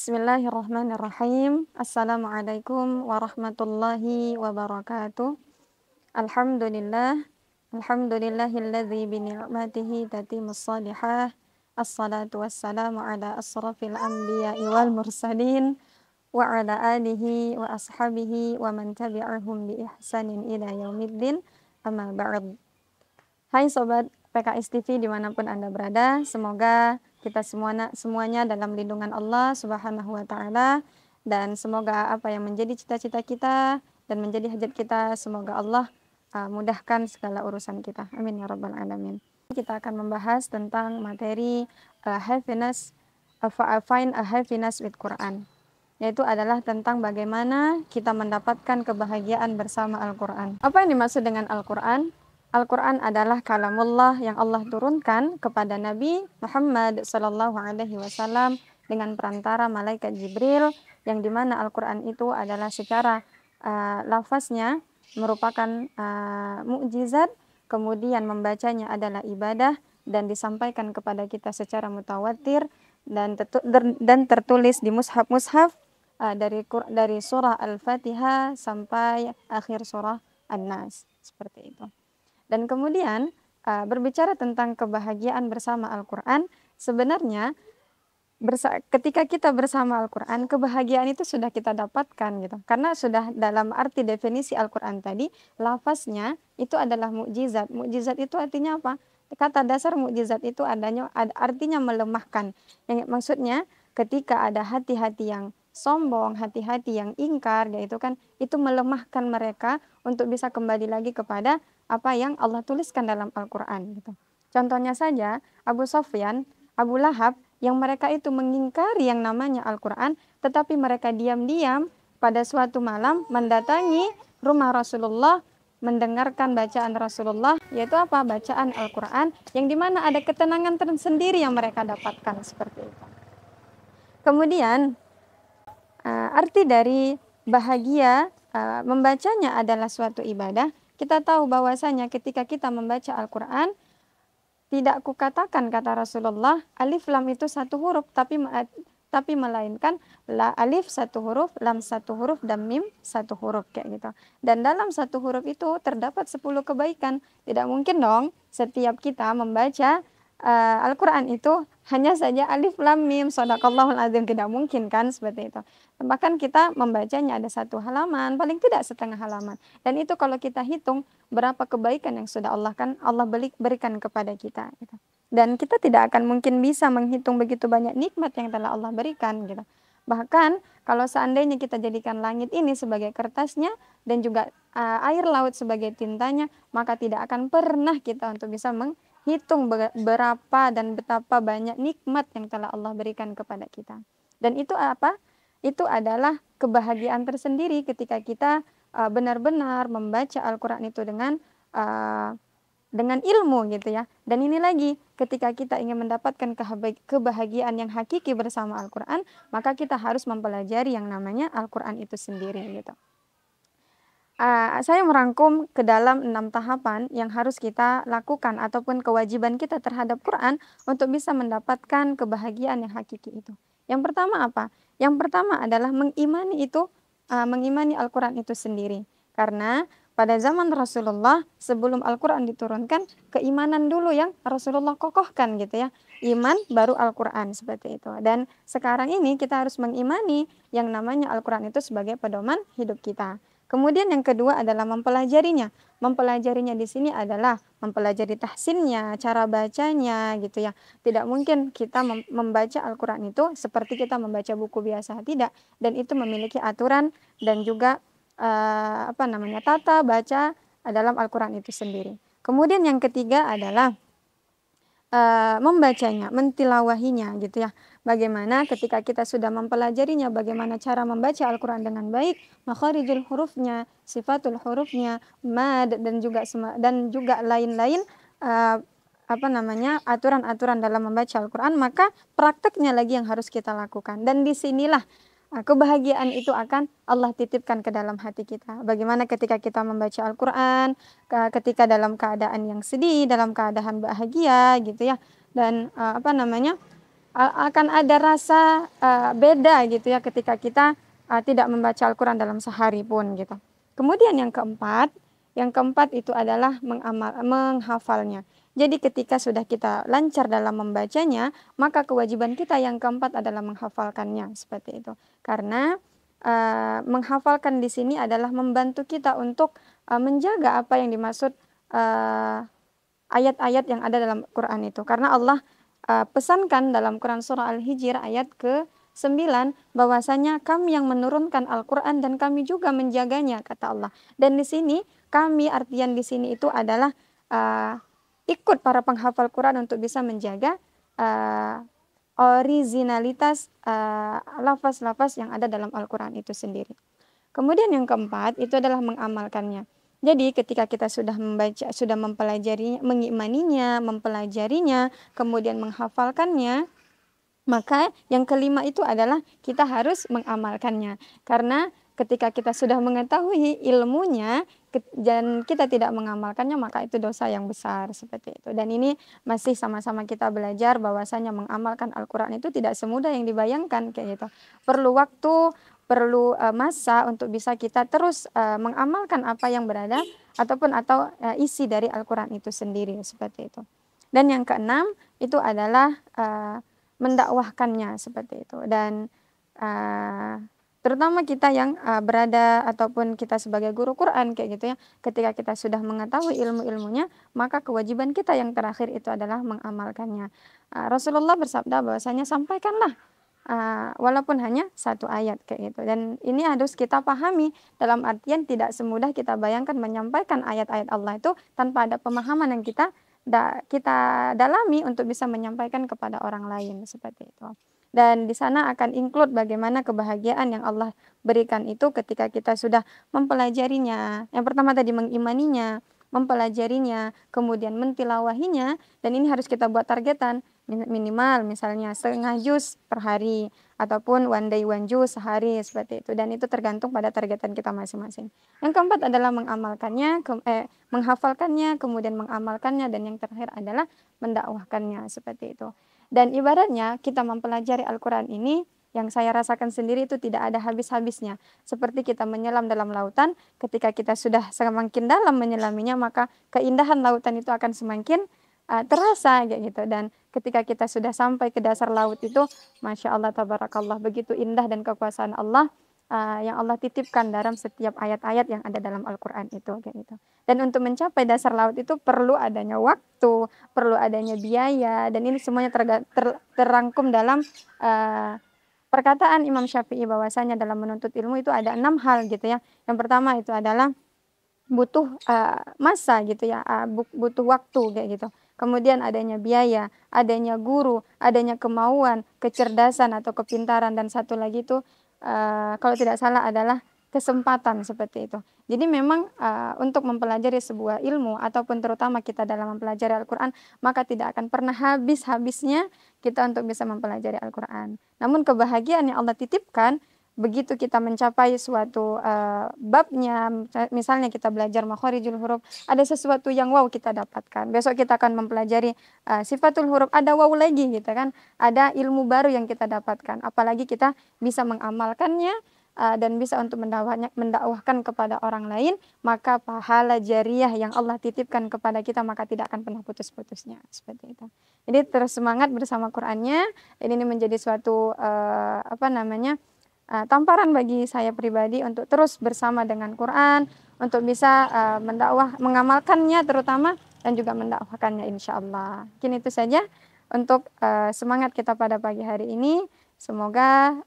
Bismillahirrahmanirrahim. Assalamualaikum warahmatullahi wabarakatuh. Alhamdulillah. Alhamdulillahilladzi bini'matihi tatimmus salihah. Assalatu wassalamu ala asrafil anbiya'i wal mursalin wa ala alihi wa ashabihi wa man tabi'ahum bi ihsanin ila yaumiddin. Amma ba'd. Hai Sobat PKS TV dimanapun Anda berada, semoga kita semuanya dalam lindungan Allah Subhanahu wa Ta'ala, dan semoga apa yang menjadi cita-cita kita dan menjadi hajat kita, semoga Allah mudahkan segala urusan kita. Amin ya Rabbal Alamin. Kita akan membahas tentang materi find a happiness with Quran, yaitu adalah tentang bagaimana kita mendapatkan kebahagiaan bersama Al-Quran. Apa yang dimaksud dengan Al-Quran? Al-Quran adalah kalamullah yang Allah turunkan kepada Nabi Muhammad SAW dengan perantara malaikat Jibril, yang dimana Al-Quran itu adalah secara lafaznya merupakan mukjizat, kemudian membacanya adalah ibadah dan disampaikan kepada kita secara mutawatir dan tertulis di mushaf-mushaf dari surah Al-Fatihah sampai akhir surah An-Nas, seperti itu. Dan kemudian berbicara tentang kebahagiaan bersama Al-Quran, sebenarnya ketika kita bersama Al-Quran, kebahagiaan itu sudah kita dapatkan gitu. Karena sudah dalam arti definisi Al-Quran tadi, lafaznya itu adalah mukjizat. Mukjizat itu artinya apa? Kata dasar mukjizat itu artinya melemahkan. Yang maksudnya ketika ada hati-hati yang sombong, hati-hati yang ingkar, yaitu kan itu melemahkan mereka untuk bisa kembali lagi kepada apa yang Allah tuliskan dalam Al-Quran gitu. Contohnya saja Abu Sufyan, Abu Lahab, yang mereka itu mengingkari yang namanya Al-Quran, tetapi mereka diam-diam pada suatu malam mendatangi rumah Rasulullah, mendengarkan bacaan Rasulullah, yaitu apa? Bacaan Al-Quran, yang dimana ada ketenangan tersendiri yang mereka dapatkan, seperti itu. Kemudian arti dari bahagia, membacanya adalah suatu ibadah. Kita tahu bahwasanya ketika kita membaca Al-Quran, tidak kukatakan kata Rasulullah, alif lam itu satu huruf, tapi melainkan alif satu huruf, lam satu huruf, dan mim satu huruf, kayak gitu. Dan dalam satu huruf itu terdapat 10 kebaikan. Tidak mungkin dong setiap kita membaca Al-Quran itu hanya saja alif lam mim shadaqallahul azim, tidak mungkin kan, seperti itu. Bahkan kita membacanya ada 1 halaman, paling tidak setengah halaman. Dan itu kalau kita hitung berapa kebaikan yang sudah Allah berikan kepada kita gitu. Dan kita tidak akan mungkin bisa menghitung begitu banyak nikmat yang telah Allah berikan gitu. Bahkan kalau seandainya kita jadikan langit ini sebagai kertasnya dan juga air laut sebagai tintanya, maka tidak akan pernah kita untuk bisa menghitung berapa dan betapa banyak nikmat yang telah Allah berikan kepada kita. Dan itu apa? Itu adalah kebahagiaan tersendiri ketika kita benar-benar membaca Al-Quran itu dengan ilmu gitu ya. Dan ini lagi, ketika kita ingin mendapatkan kebahagiaan yang hakiki bersama Al-Quran, maka kita harus mempelajari yang namanya Al-Quran itu sendiri gitu. Saya merangkum ke dalam 6 tahapan yang harus kita lakukan ataupun kewajiban kita terhadap Quran untuk bisa mendapatkan kebahagiaan yang hakiki itu. Yang pertama apa? Yang pertama adalah mengimani Al-Quran itu sendiri. Karena pada zaman Rasulullah sebelum Al-Quran diturunkan, keimanan dulu yang Rasulullah kokohkan gitu ya. Iman baru Al-Quran, seperti itu. Dan sekarang ini kita harus mengimani yang namanya Al-Quran itu sebagai pedoman hidup kita. Kemudian yang kedua adalah mempelajarinya. Mempelajarinya di sini adalah mempelajari tahsinnya, cara bacanya gitu ya. Tidak mungkin kita membaca Al-Quran itu seperti kita membaca buku biasa, tidak. Dan itu memiliki aturan dan juga tata baca dalam Al-Quran itu sendiri. Kemudian yang ketiga adalah membacanya, mentilawahinya gitu ya. Bagaimana ketika kita sudah mempelajarinya, bagaimana cara membaca Al-Quran dengan baik, makharijul hurufnya, sifatul hurufnya, mad dan juga lain-lain aturan-aturan dalam membaca Al-Quran, maka prakteknya lagi yang harus kita lakukan. Dan disinilah kebahagiaan itu akan Allah titipkan ke dalam hati kita. Bagaimana ketika kita membaca Al-Quran, ketika dalam keadaan yang sedih, dalam keadaan bahagia gitu ya. Dan akan ada rasa beda gitu ya ketika kita tidak membaca Al-Quran dalam sehari pun gitu. Kemudian yang keempat itu adalah menghafalnya. Jadi ketika sudah kita lancar dalam membacanya, maka kewajiban kita yang keempat adalah menghafalkannya seperti itu. Karena menghafalkan di sini adalah membantu kita untuk menjaga apa yang dimaksud ayat-ayat yang ada dalam Quran itu. Karena Allah pesankan dalam Quran surah Al-Hijr ayat ke-9 bahwasanya kami yang menurunkan Al-Quran dan kami juga menjaganya, kata Allah. Dan di sini kami artian di sini itu adalah ikut para penghafal Quran untuk bisa menjaga originalitas lafaz-lafaz yang ada dalam Al-Quran itu sendiri. Kemudian yang keempat itu adalah mengamalkannya. Jadi ketika kita sudah membaca, sudah mempelajarinya, mengimaninya, mempelajarinya, kemudian menghafalkannya, maka yang kelima itu adalah kita harus mengamalkannya. Karena ketika kita sudah mengetahui ilmunya dan kita tidak mengamalkannya, maka itu dosa yang besar seperti itu. Dan ini masih sama-sama kita belajar bahwasanya mengamalkan Al-Quran itu tidak semudah yang dibayangkan kayak gitu. Perlu waktu, perlu masa untuk bisa kita terus mengamalkan apa yang berada atau isi dari Al-Quran itu sendiri seperti itu. Dan yang keenam itu adalah mendakwahkannya seperti itu. Dan terutama kita yang berada ataupun kita sebagai guru Quran kayak gitu ya, ketika kita sudah mengetahui ilmu-ilmunya, maka kewajiban kita yang terakhir itu adalah mengamalkannya. Rasulullah bersabda bahwasanya sampaikanlah walaupun hanya satu ayat kayak gitu. Dan ini harus kita pahami dalam artian tidak semudah kita bayangkan menyampaikan ayat-ayat Allah itu tanpa ada pemahaman yang kita dalami untuk bisa menyampaikan kepada orang lain seperti itu. Dan di sana akan include bagaimana kebahagiaan yang Allah berikan itu ketika kita sudah mempelajarinya. Yang pertama tadi mengimaninya, mempelajarinya, kemudian mentilawahinya, dan ini harus kita buat targetan minimal misalnya setengah juz per hari ataupun one day one juz sehari seperti itu, dan itu tergantung pada targetan kita masing-masing. Yang keempat adalah menghafalkannya, kemudian mengamalkannya, dan yang terakhir adalah mendakwahkannya seperti itu. Dan ibaratnya kita mempelajari Al-Quran ini yang saya rasakan sendiri itu tidak ada habis-habisnya. Seperti kita menyelam dalam lautan, ketika kita sudah semakin dalam menyelaminya, maka keindahan lautan itu akan semakin terasa kayak gitu. Dan ketika kita sudah sampai ke dasar laut itu, Masya Allah, Tabarakallah, begitu indah dan kekuasaan Allah yang Allah titipkan dalam setiap ayat-ayat yang ada dalam Al-Quran itu kayak gitu. Dan untuk mencapai dasar laut itu perlu adanya waktu, perlu adanya biaya, dan ini semuanya terangkum dalam perkataan Imam Syafi'i bahwasanya dalam menuntut ilmu itu ada 6 hal gitu ya. Yang pertama itu adalah butuh masa gitu ya, butuh waktu kayak gitu. Kemudian adanya biaya, adanya guru, adanya kemauan, kecerdasan atau kepintaran, dan satu lagi itu kalau tidak salah adalah kesempatan seperti itu. Jadi memang untuk mempelajari sebuah ilmu ataupun terutama kita dalam mempelajari Al-Quran, maka tidak akan pernah habis-habisnya kita untuk bisa mempelajari Al-Quran. Namun kebahagiaan yang Allah titipkan begitu kita mencapai suatu babnya, misalnya kita belajar makhorijul huruf, ada sesuatu yang wow kita dapatkan. Besok kita akan mempelajari sifatul huruf, ada wow lagi gitu kan, ada ilmu baru yang kita dapatkan. Apalagi kita bisa mengamalkannya dan bisa untuk mendakwahkan kepada orang lain, maka pahala jariah yang Allah titipkan kepada kita maka tidak akan pernah putus-putusnya seperti itu. Jadi terus semangat bersama Qur'annya, dan ini menjadi suatu tamparan bagi saya pribadi untuk terus bersama dengan Quran, untuk bisa mengamalkannya terutama, dan juga mendakwahkannya insyaallah. Mungkin itu saja untuk semangat kita pada pagi hari ini. Semoga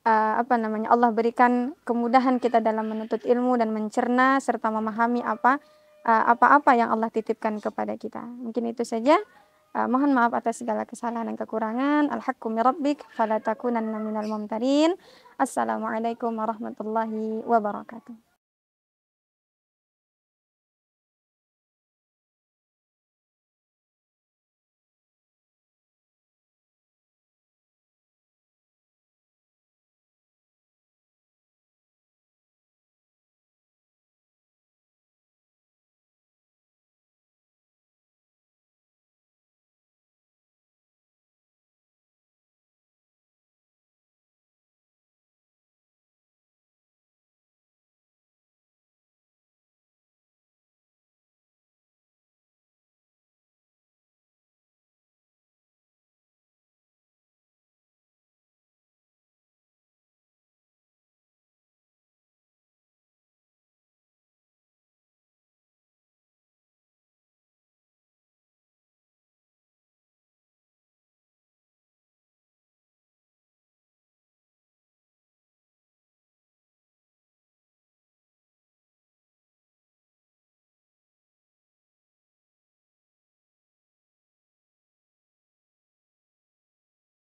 Allah berikan kemudahan kita dalam menuntut ilmu dan mencerna serta memahami apa-apa yang Allah titipkan kepada kita. Mungkin itu saja. Mohon maaf atas segala kesalahan dan kekurangan. Al-haqqu min rabbik fala takunanna minal mumtarin. Assalamualaikum warahmatullahi wabarakatuh.